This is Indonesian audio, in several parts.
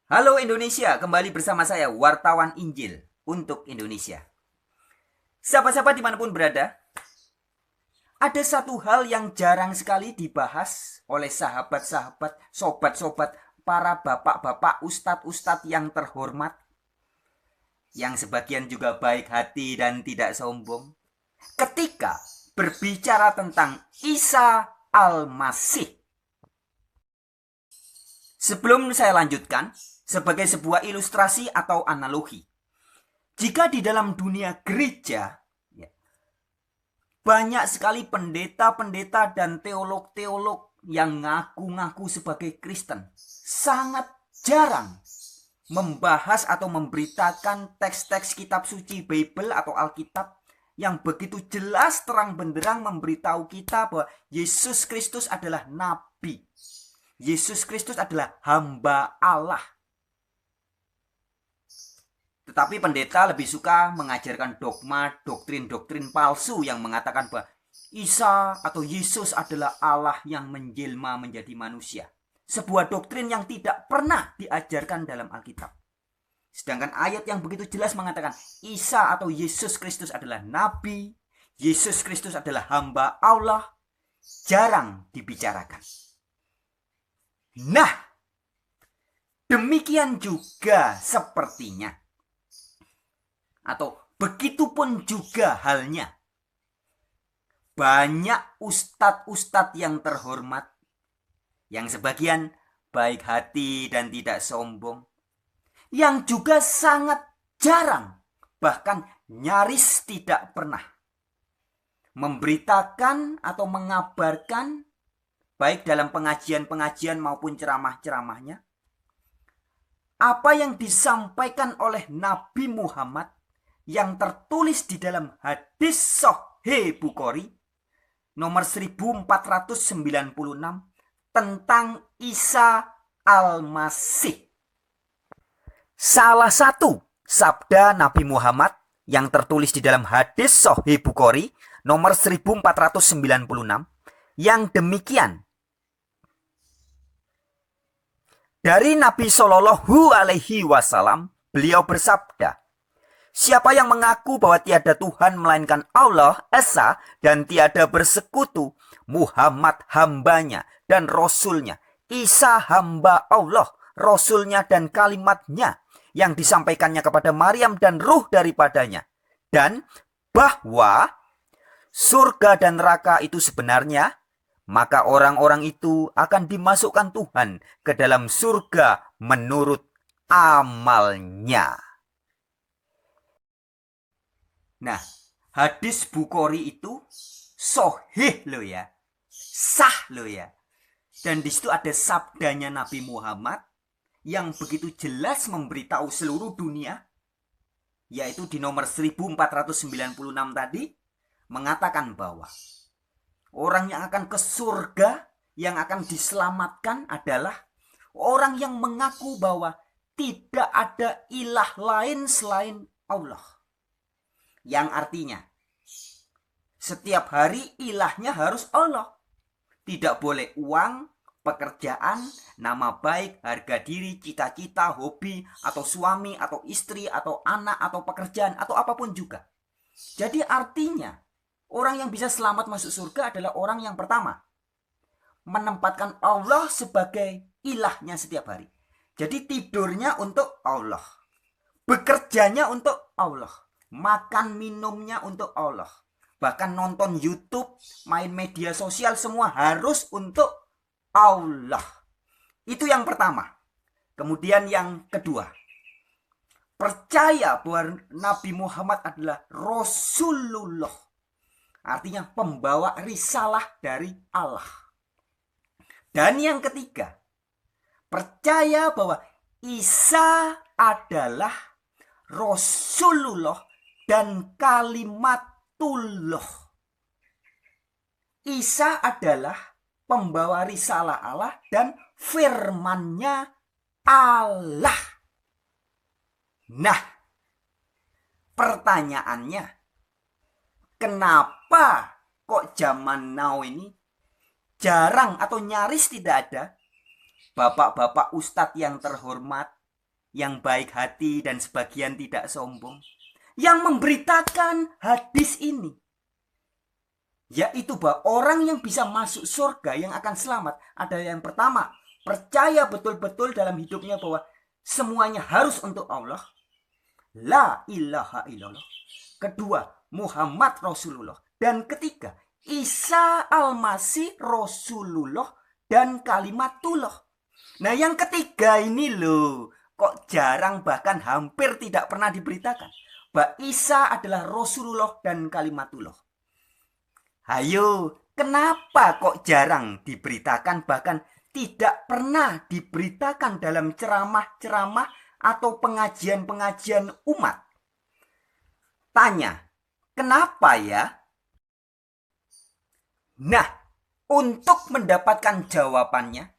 Halo Indonesia, kembali bersama saya wartawan Injil untuk Indonesia. Sahabat-sahabat dimanapun berada, ada satu hal yang jarang sekali dibahas oleh sahabat-sahabat, sobat-sobat, para bapak-bapak, ustadz-ustadz yang terhormat, yang sebagian juga baik hati dan tidak sombong, ketika berbicara tentang Isa Al-Masih. Sebelum saya lanjutkan, sebagai sebuah ilustrasi atau analogi, jika di dalam dunia gereja banyak sekali pendeta-pendeta dan teolog-teolog yang ngaku-ngaku sebagai Kristen, sangat jarang membahas atau memberitakan teks-teks kitab suci Bible atau Alkitab yang begitu jelas terang benderang memberitahu kita bahwa Yesus Kristus adalah nabi. Yesus Kristus adalah hamba Allah. Tetapi pendeta lebih suka mengajarkan dogma, doktrin-doktrin palsu yang mengatakan bahwa Isa atau Yesus adalah Allah yang menjelma menjadi manusia. Sebuah doktrin yang tidak pernah diajarkan dalam Alkitab. Sedangkan ayat yang begitu jelas mengatakan Isa atau Yesus Kristus adalah nabi, Yesus Kristus adalah hamba Allah, jarang dibicarakan. Nah, demikian juga sepertinya, atau begitupun juga halnya, banyak ustadz-ustadz yang terhormat, yang sebagian baik hati dan tidak sombong, yang juga sangat jarang, bahkan nyaris tidak pernah memberitakan atau mengabarkan, baik dalam pengajian-pengajian maupun ceramah-ceramahnya, apa yang disampaikan oleh Nabi Muhammad yang tertulis di dalam hadis Sahih Bukhari nomor 1496 tentang Isa Al-Masih. Salah satu sabda Nabi Muhammad yang tertulis di dalam hadis Sahih Bukhari nomor 1496 yang demikian. Dari Nabi Shallallahu Alaihi Wasallam, beliau bersabda, siapa yang mengaku bahwa tiada Tuhan melainkan Allah Esa dan tiada bersekutu, Muhammad hambanya dan Rasulnya, Isa hamba Allah, Rasulnya dan kalimatnya yang disampaikannya kepada Maryam dan ruh daripadanya, dan bahwa surga dan neraka itu sebenarnya, maka orang-orang itu akan dimasukkan Tuhan ke dalam surga menurut amalnya. Nah, hadis Bukhari itu sahih loh ya, sah loh ya. Dan di situ ada sabdanya Nabi Muhammad yang begitu jelas memberitahu seluruh dunia, yaitu di nomor 1496 tadi, mengatakan bahwa orang yang akan ke surga, yang akan diselamatkan adalah orang yang mengaku bahwa tidak ada ilah lain selain Allah. Yang artinya, setiap hari ilahnya harus Allah. Tidak boleh uang, pekerjaan, nama baik, harga diri, cita-cita, hobi, atau suami, atau istri, atau anak, atau pekerjaan, atau apapun juga. Jadi artinya, orang yang bisa selamat masuk surga adalah orang yang pertama menempatkan Allah sebagai ilahnya setiap hari. Jadi tidurnya untuk Allah, bekerjanya untuk Allah, makan minumnya untuk Allah, bahkan nonton YouTube, main media sosial, semua harus untuk Allah. Itu yang pertama. Kemudian yang kedua, percaya bahwa Nabi Muhammad adalah Rasulullah, artinya pembawa risalah dari Allah. Dan yang ketiga, percaya bahwa Isa adalah Rasulullah dan kalimatullah. Isa adalah pembawa risalah Allah dan firman-Nya Allah. Nah, pertanyaannya, kenapa kok zaman now ini jarang atau nyaris tidak ada bapak-bapak ustadz yang terhormat, yang baik hati dan sebagian tidak sombong, yang memberitakan hadis ini, yaitu bahwa orang yang bisa masuk surga, yang akan selamat, ada yang pertama, percaya betul-betul dalam hidupnya bahwa semuanya harus untuk Allah, la ilaha illallah. Kedua, Muhammad Rasulullah. Dan ketiga, Isa Al-Masih Rasulullah dan kalimatullah. Nah, yang ketiga ini loh, kok jarang, bahkan hampir tidak pernah diberitakan bahwa Isa adalah Rasulullah dan kalimatullah. Hayo, kenapa kok jarang diberitakan, bahkan tidak pernah diberitakan dalam ceramah-ceramah atau pengajian-pengajian umat? Tanya, kenapa ya? Nah, untuk mendapatkan jawabannya,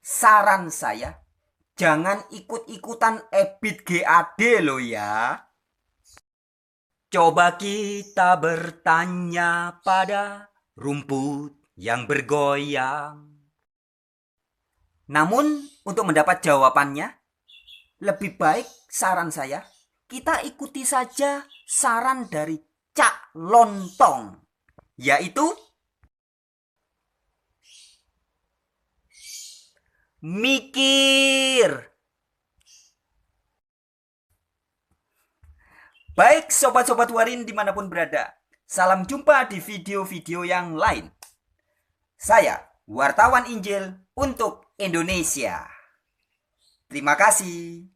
saran saya, jangan ikut-ikutan ebit GAD loh ya. Coba kita bertanya pada rumput yang bergoyang. Namun, untuk mendapat jawabannya, lebih baik saran saya, kita ikuti saja saran dari Cak Lontong, yaitu mikir. Baik sobat-sobat Warin dimanapun berada, salam jumpa di video-video yang lain. Saya, wartawan Injil untuk Indonesia. Terima kasih.